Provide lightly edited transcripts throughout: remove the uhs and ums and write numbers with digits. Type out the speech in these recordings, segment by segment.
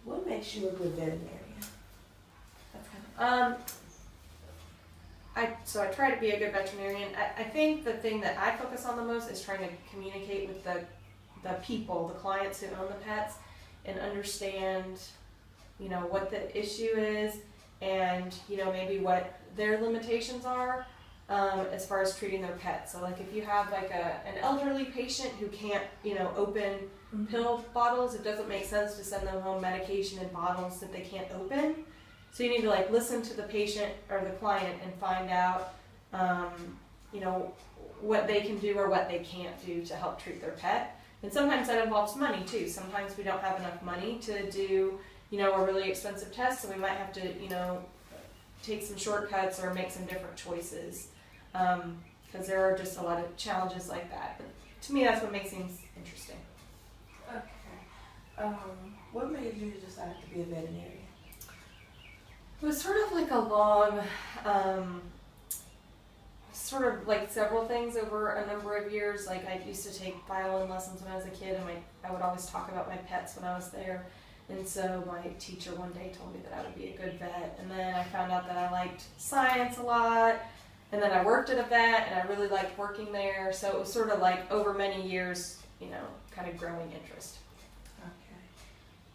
What makes you a good veterinarian? That's kind of, so I try to be a good veterinarian. I think the thing that I focus on the most is trying to communicate with the people, the clients who own the pets, and understand, what the issue is, and maybe what their limitations are as far as treating their pets. So like if you have like an elderly patient who can't open pill bottles, it doesn't make sense to send them home medication in bottles that they can't open. So you need to like listen to the patient or the client and find out what they can do or what they can't do to help treat their pet. And sometimes that involves money too. Sometimes we don't have enough money to do a really expensive test, so we might have to take some shortcuts or make some different choices, because there are just a lot of challenges like that. But to me, that's what makes things interesting. Okay. What made you decide to be a veterinarian? It was sort of like a long, sort of like several things over a number of years. Like I used to take violin lessons when I was a kid, and I would always talk about my pets when I was there. And so my teacher one day told me that I would be a good vet. And then I found out that I liked science a lot. And then I worked at a vet, and I really liked working there. So it was sort of like over many years, kind of growing interest.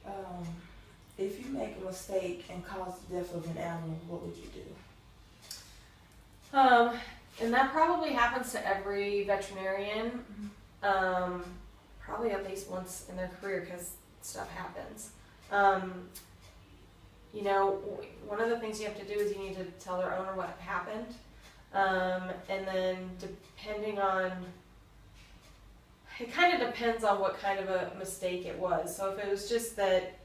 Okay. If you make a mistake and cause the death of an animal, what would you do? And that probably happens to every veterinarian, probably at least once in their career, because stuff happens. One of the things you have to do is you need to tell their owner what happened. And then depending on, it kind of depends on what kind of a mistake it was. So if it was just that,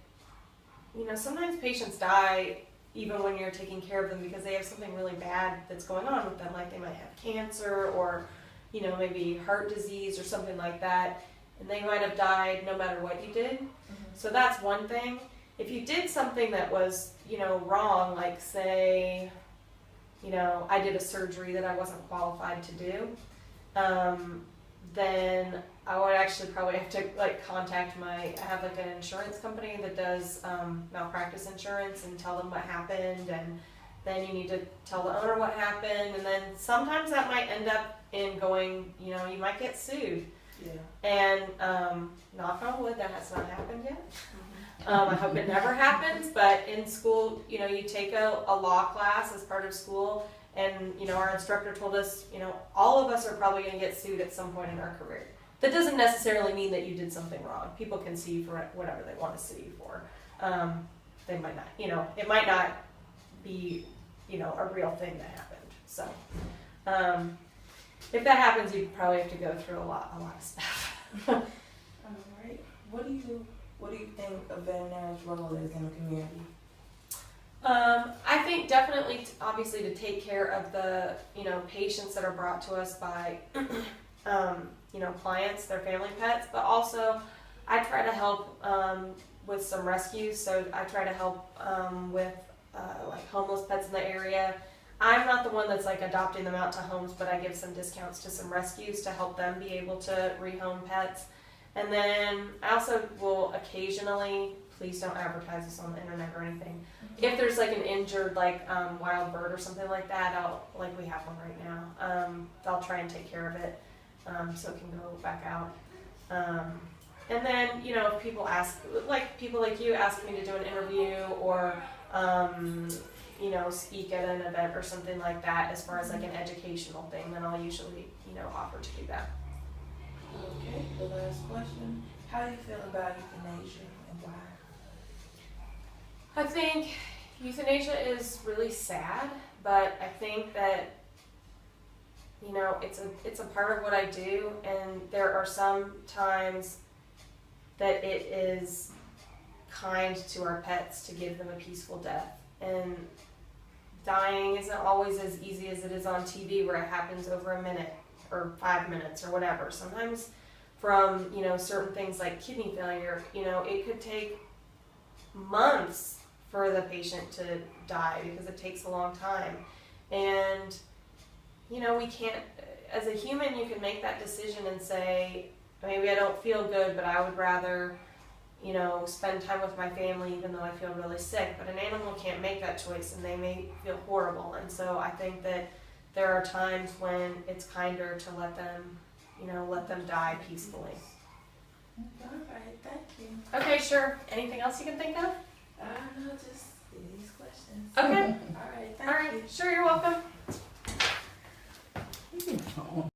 sometimes patients die even when you're taking care of them because they have something really bad that's going on with them, like they might have cancer or, maybe heart disease or something like that, and they might have died no matter what you did. So that's one thing. If you did something that was, wrong, like say, I did a surgery that I wasn't qualified to do, then I would actually probably have to contact I have an insurance company that does malpractice insurance, and tell them what happened, and then you need to tell the owner what happened, and then sometimes that might end up in going, you might get sued. Yeah. And knock on wood, that has not happened yet. I hope it never happens, but in school, you take a law class as part of school, and our instructor told us, all of us are probably going to get sued at some point in our career. That doesn't necessarily mean that you did something wrong. People can sue you for whatever they want to sue you for. They might not, it might not be, a real thing that happened. So, if that happens, you probably have to go through a lot of stuff. All right. What do you think a veterinarian's role is in the community? I think definitely, obviously, to take care of the, patients that are brought to us by, clients, their family pets, but also I try to help with some rescues. So I try to help with homeless pets in the area. I'm not the one that's adopting them out to homes, but I give some discounts to some rescues to help them be able to rehome pets. And then I also will occasionally, please don't advertise this on the internet or anything, if there's an injured wild bird or something like that, we have one right now, I'll try and take care of it so it can go back out. And then, if people ask, people like you ask me to do an interview or speak at an event or something like that, as far as an educational thing, then I'll usually, offer to do that. Okay, the last question. How do you feel about euthanasia and why? I think euthanasia is really sad, but I think that, it's a part of what I do, and there are some times that it is kind to our pets to give them a peaceful death. And dying isn't always as easy as it is on TV, where it happens over a minute or 5 minutes or whatever. Sometimes from, certain things like kidney failure, it could take months for the patient to die because it takes a long time. And, we can't, as a human, you can make that decision and say, maybe I don't feel good, but I would rather, you know, spend time with my family even though I feel really sick. But an animal can't make that choice, and they may feel horrible. And so I think that there are times when it's kinder to let them, you know, let them die peacefully. All right, thank you. Okay, sure. Anything else you can think of? No, just these questions. Okay. All right, thank All right. you. Sure, you're welcome.